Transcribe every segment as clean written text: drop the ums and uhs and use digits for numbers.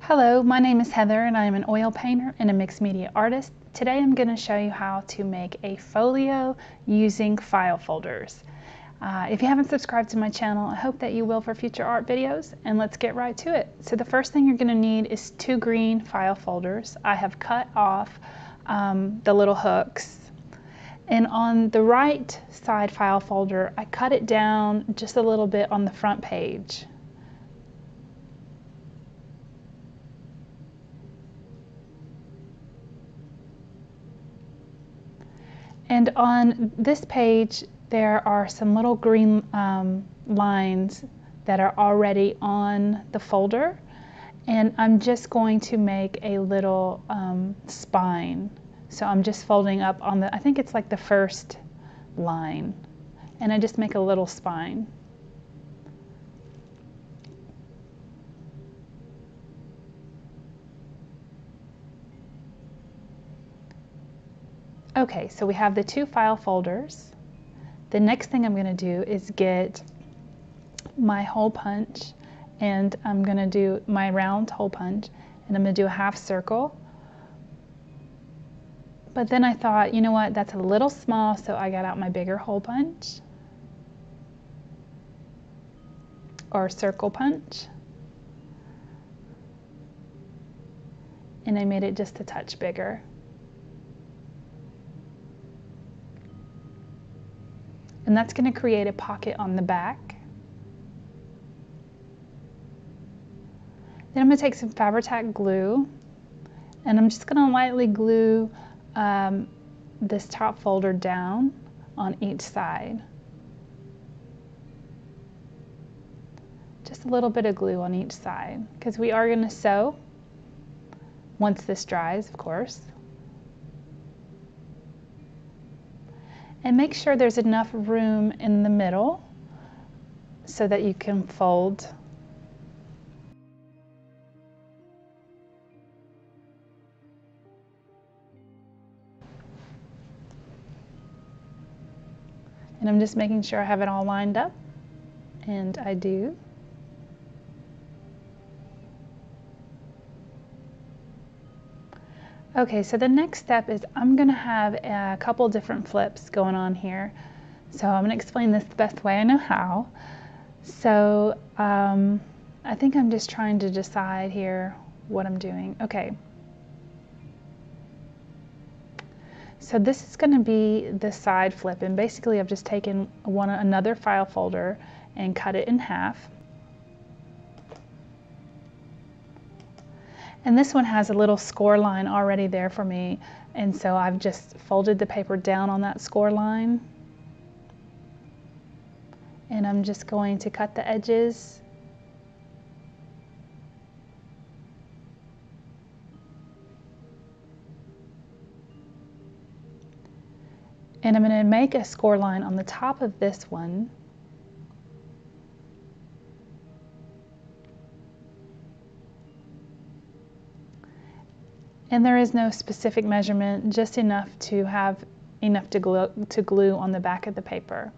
Hello, my name is Heather and I am an oil painter and a mixed media artist. Today I'm going to show you how to make a folio using file folders. If you haven't subscribed to my channel, I hope that you will for future art videos, and let's get right to it. So the first thing you're going to need is 2 green file folders. I have cut off the little hooks, and on the right side file folder I cut it down just a little bit on the front page. And on this page, there are some little green lines that are already on the folder. And I'm just going to make a little spine. So I'm just folding up on I think it's like the first line. And I just make a little spine. Okay, so we have the 2 file folders. The next thing I'm going to do is get my hole punch, and I'm going to do my round hole punch, and I'm going to do a half circle. But then I thought, you know what, that's a little small, so I got out my bigger hole punch, or circle punch, and I made it just a touch bigger. And that's going to create a pocket on the back. Then I'm going to take some Fabri-Tac glue, and I'm just going to lightly glue this top folder down on each side. Just a little bit of glue on each side, because we are going to sew once this dries, of course. And make sure there's enough room in the middle so that you can fold. And I'm just making sure I have it all lined up, and I do. Okay, so the next step is I'm going to have a couple different flips going on here. So I'm going to explain this the best way I know how. So I think I'm just trying to decide here what I'm doing. Okay. So this is going to be the side flip, and basically I've just taken another file folder and cut it in half. And this one has a little score line already there for me, and so I've just folded the paper down on that score line. And I'm just going to cut the edges. And I'm going to make a score line on the top of this one. And there is no specific measurement, just enough to have enough to glue on the back of the paper.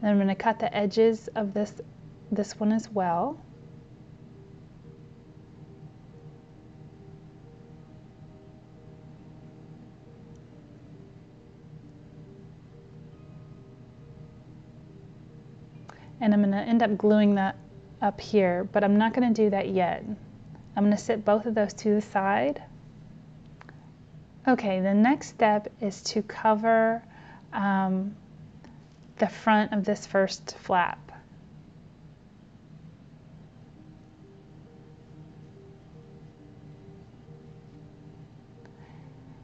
And I'm going to cut the edges of this one as well. And I'm going to end up gluing that up here, but I'm not going to do that yet. I'm going to set both of those to the side. Okay, the next step is to cover the front of this first flap.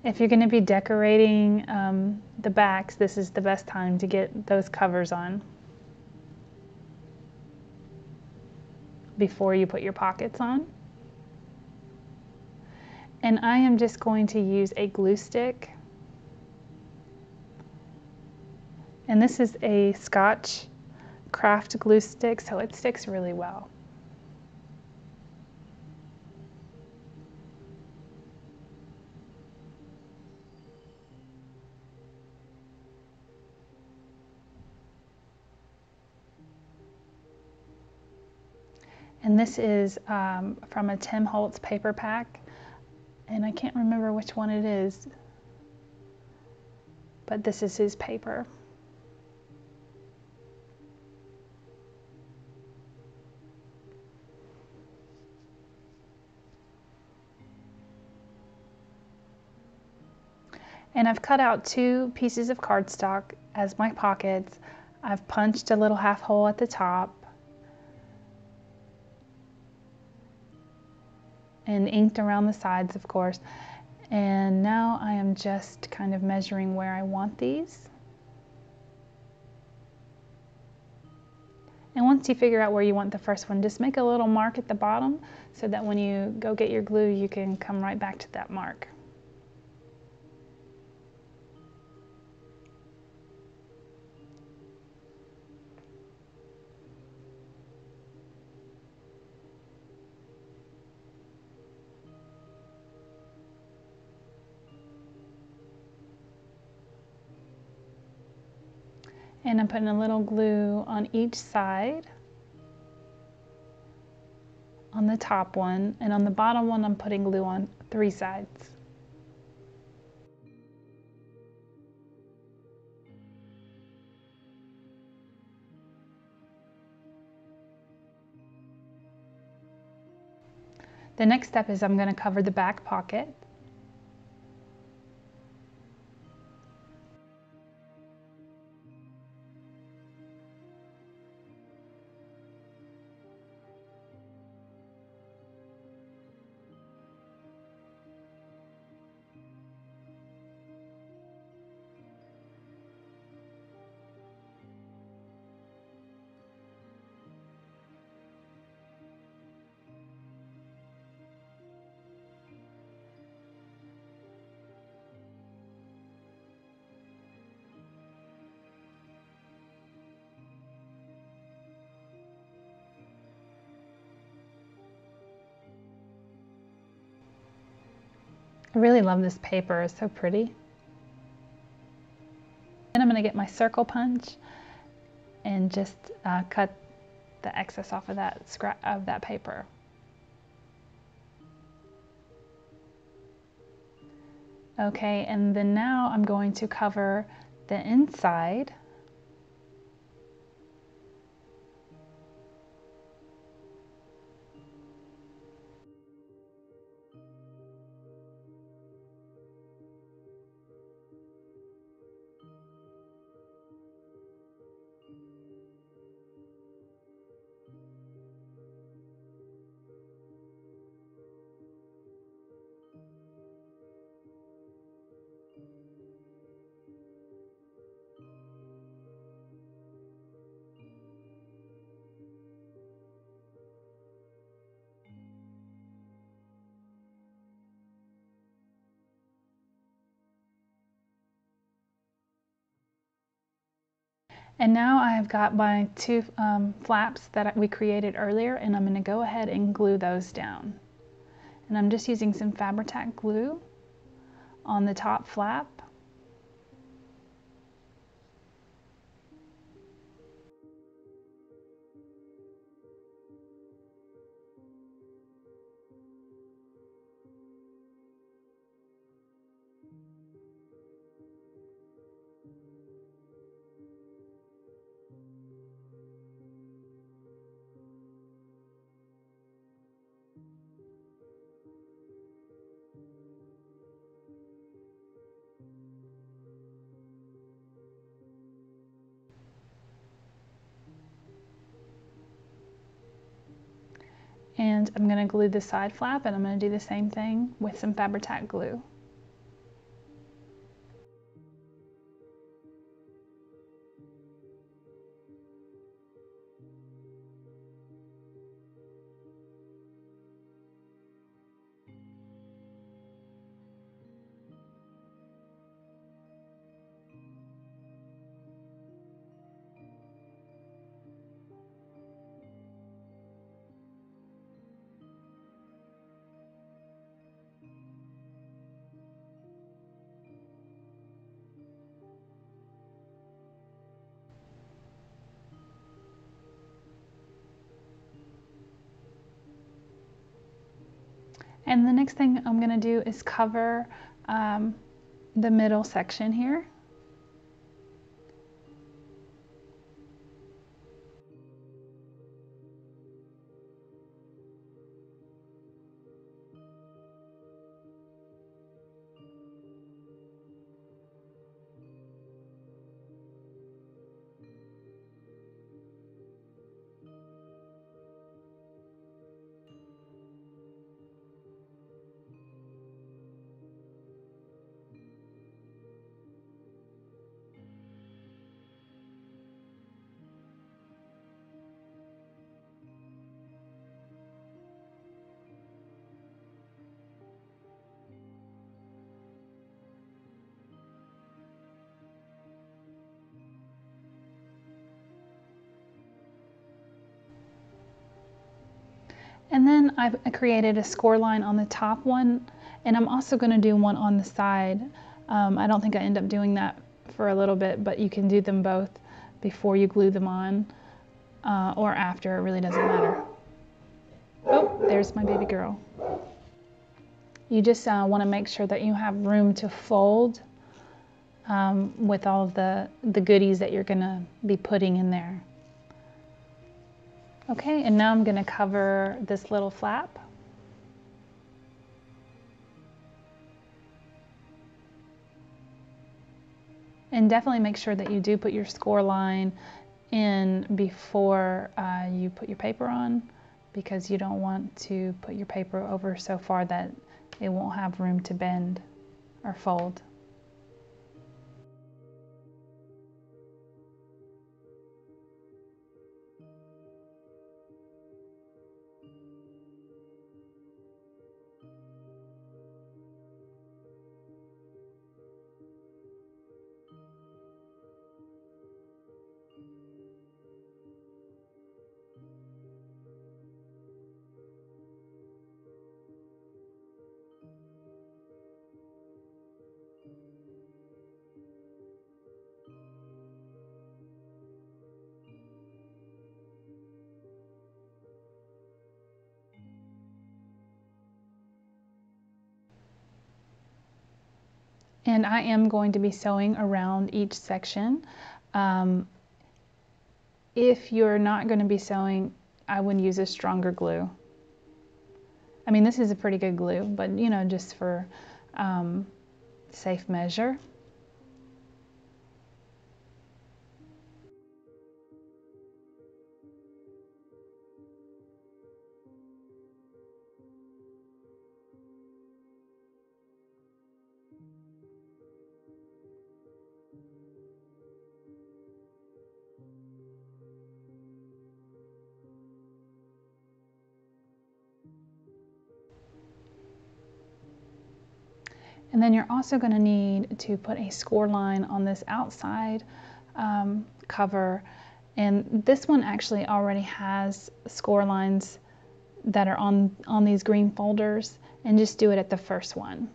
If you're going to be decorating the backs, this is the best time to get those covers on before you put your pockets on. And I am just going to use a glue stick. And this is a Scotch craft glue stick, so it sticks really well. And this is from a Tim Holtz paper pack, and I can't remember which one it is, but this is his paper. And I've cut out 2 pieces of cardstock as my pockets. I've punched a little half hole at the top and inked around the sides, of course. And now I am just kind of measuring where I want these. And once you figure out where you want the first one, just make a little mark at the bottom so that when you go get your glue, you can come right back to that mark. And I'm putting a little glue on each side, on the top one, and on the bottom one I'm putting glue on 3 sides. The next step is I'm going to cover the back pocket. I really love this paper, it's so pretty. Then I'm going to get my circle punch and just cut the excess off of that paper. Okay, and then now I'm going to cover the inside. And now I've got my 2 flaps that we created earlier, and I'm going to go ahead and glue those down. And I'm just using some Fabri-Tac glue on the top flap. And I'm going to glue the side flap, and I'm going to do the same thing with some Fabri-Tac glue. And the next thing I'm going to do is cover the middle section here. And then I've created a score line on the top one, and I'm also going to do one on the side. I don't think I end up doing that for a little bit, but you can do them both before you glue them on or after. It really doesn't matter. Oh, there's my baby girl. You just want to make sure that you have room to fold with all of the goodies that you're going to be putting in there. Okay, and now I'm going to cover this little flap. And definitely make sure that you do put your score line in before you put your paper on, because you don't want to put your paper over so far that it won't have room to bend or fold. And I am going to be sewing around each section. If you're not going to be sewing, I would use a stronger glue. I mean, this is a pretty good glue, but you know, just for safe measure. And then you're also going to need to put a score line on this outside cover. And this one actually already has score lines that are on these green folders, and just do it at the first one,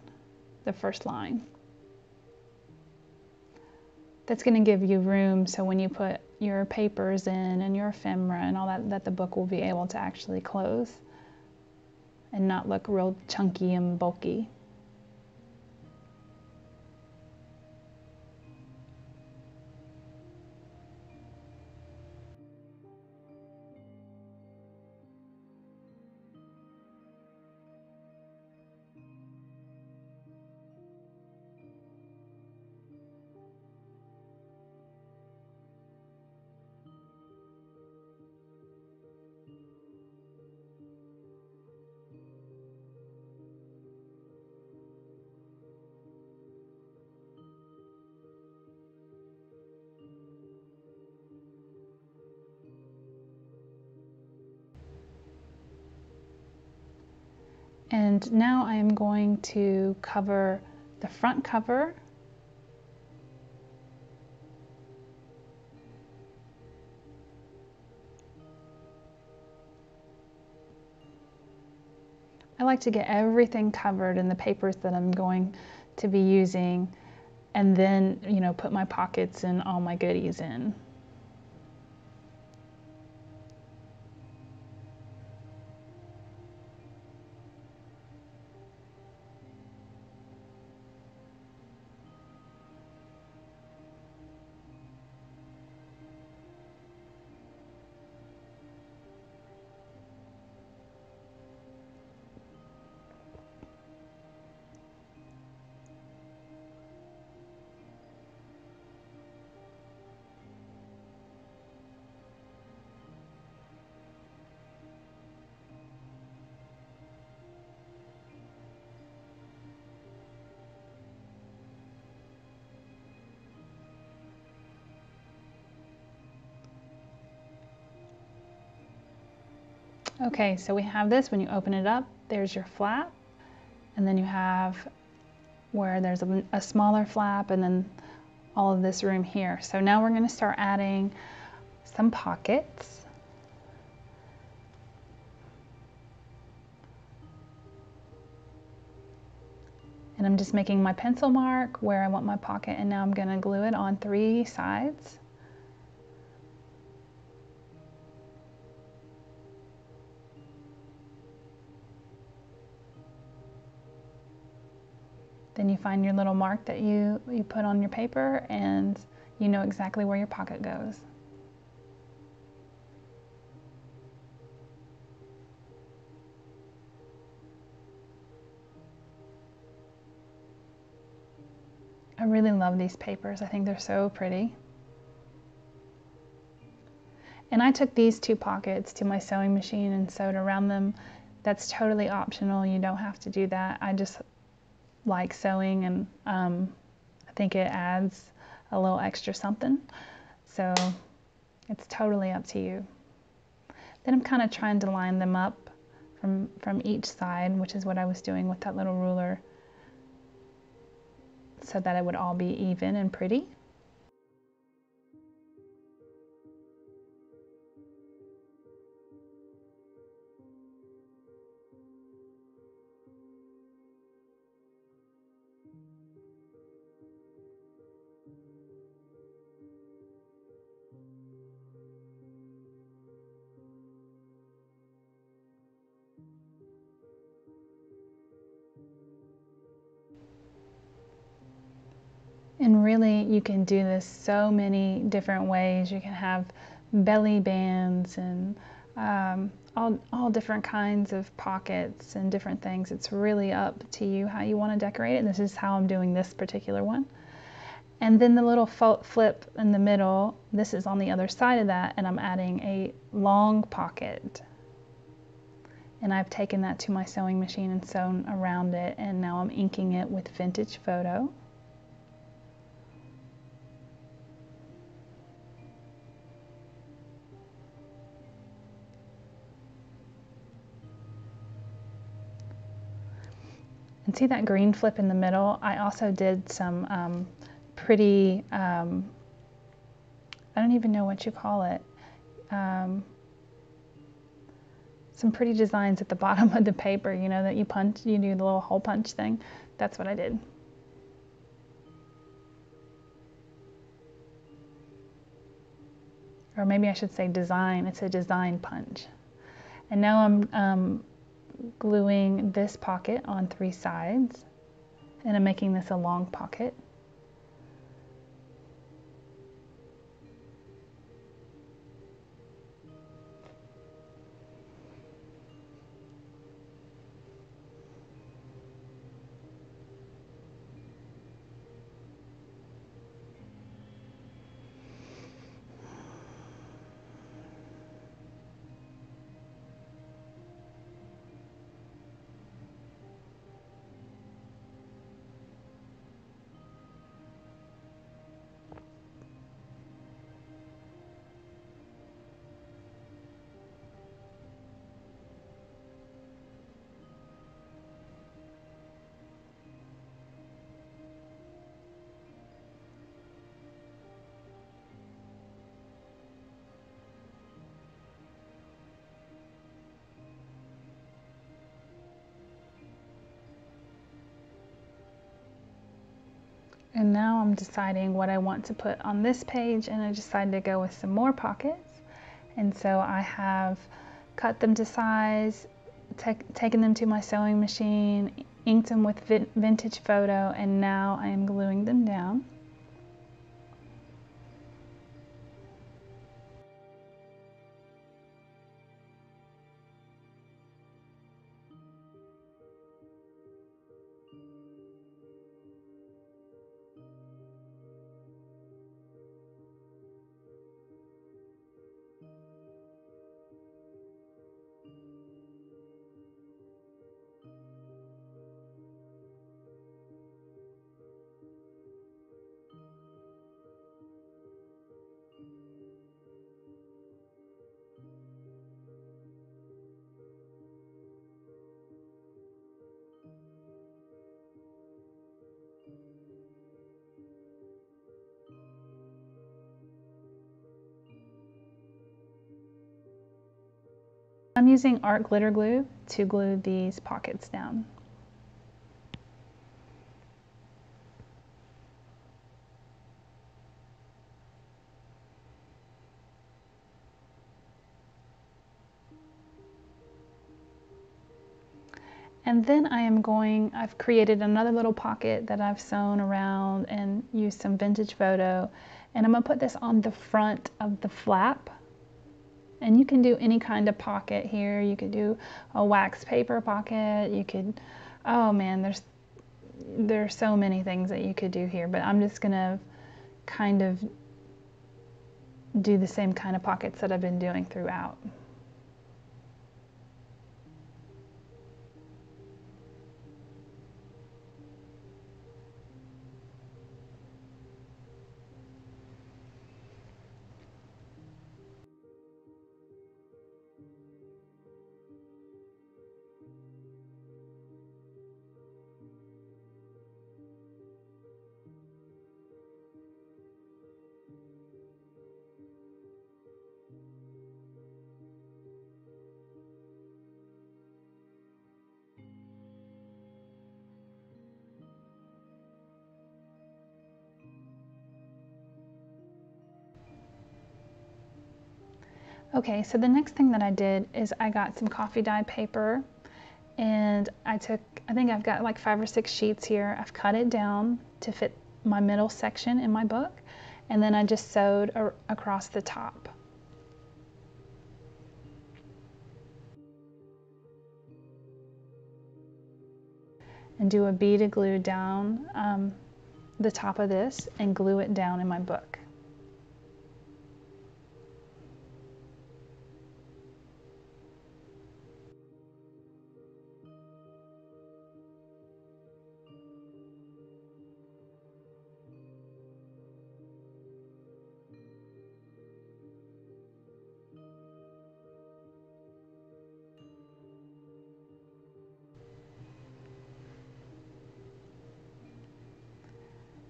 the first line. That's going to give you room so when you put your papers in and your ephemera and all that, that the book will be able to actually close and not look real chunky and bulky. And now I am going to cover the front cover . I like to get everything covered in the papers that I'm going to be using, and then, you know, put my pockets and all my goodies in. Okay, so we have this. When you open it up, there's your flap, and then you have where there's a smaller flap, and then all of this room here. So now we're going to start adding some pockets. And I'm just making my pencil mark where I want my pocket, and now I'm going to glue it on 3 sides. Then you find your little mark that you put on your paper, and you know exactly where your pocket goes. I really love these papers. I think they're so pretty. And I took these 2 pockets to my sewing machine and sewed around them. That's totally optional. You don't have to do that. I just like sewing, and I think it adds a little extra something. So it's totally up to you. Then I'm kind of trying to line them up from each side, which is what I was doing with that little ruler, so that it would all be even and pretty. And really, you can do this so many different ways. You can have belly bands and all different kinds of pockets and different things. It's really up to you how you want to decorate it. This is how I'm doing this particular one. And then the little flip in the middle, this is on the other side of that, and I'm adding a long pocket. And I've taken that to my sewing machine and sewn around it, and now I'm inking it with Vintage Photo. And see that green flip in the middle? I also did some pretty, I don't even know what you call it, some pretty designs at the bottom of the paper, you know, that you punch, you do the little hole punch thing. That's what I did. Or maybe I should say design. It's a design punch. And now I'm gluing this pocket on 3 sides, and I'm making this a long pocket. And now I'm deciding what I want to put on this page, and I decided to go with some more pockets. And so I have cut them to size, taken them to my sewing machine, inked them with Vintage Photo, and now I am gluing them down. using art glitter glue to glue these pockets down. And then I've created another little pocket that I've sewn around and used some vintage photo, and I'm going to put this on the front of the flap. And you can do any kind of pocket here. You could do a wax paper pocket. You could, oh man, there's so many things that you could do here, but I'm just going to kind of do the same kind of pockets that I've been doing throughout. Okay, so the next thing that I did is I got some coffee dye paper, and I think I've got like 5 or 6 sheets here. I've cut it down to fit my middle section in my book, and then I just sewed across the top. And do a bead of glue down the top of this and glue it down in my book.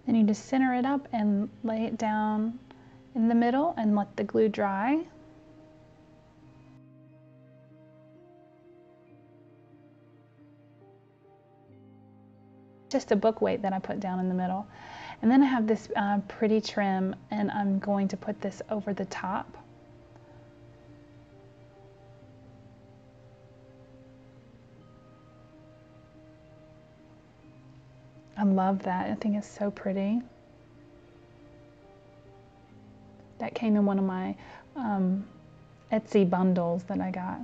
Then you just center it up and lay it down in the middle and let the glue dry. Just a book weight that I put down in the middle. And then I have this pretty trim, and I'm going to put this over the top. I love that. I think it's so pretty. That came in one of my Etsy bundles that I got.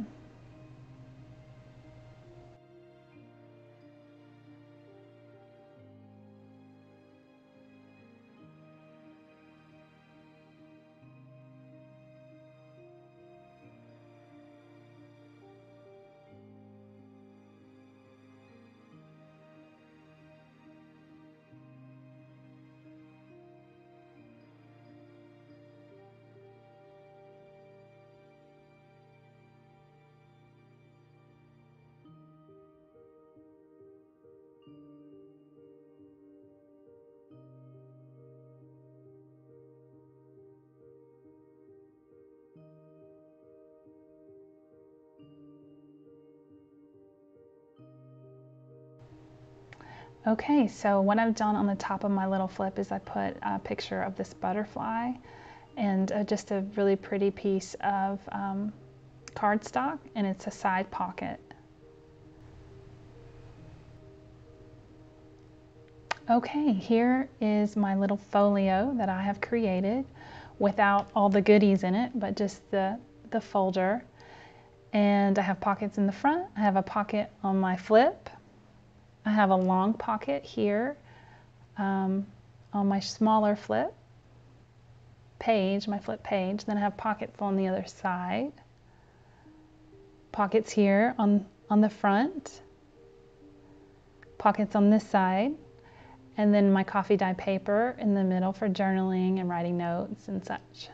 Okay, so what I've done on the top of my little flip is I put a picture of this butterfly and just a really pretty piece of cardstock, and it's a side pocket. Okay, here is my little folio that I have created without all the goodies in it, but just the folder. And I have pockets in the front. I have a pocket on my flip. I have a long pocket here on my smaller flip page, my flip page. Then I have pockets on the other side. Pockets here on the front. Pockets on this side. And then my coffee dye paper in the middle for journaling and writing notes and such.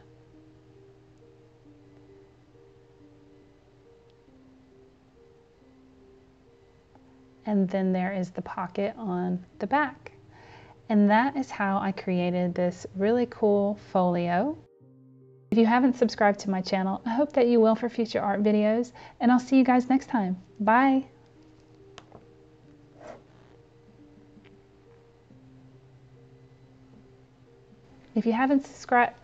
And then there is the pocket on the back. And that is how I created this really cool folio. If you haven't subscribed to my channel, I hope that you will for future art videos, and I'll see you guys next time. Bye! If you haven't subscribed,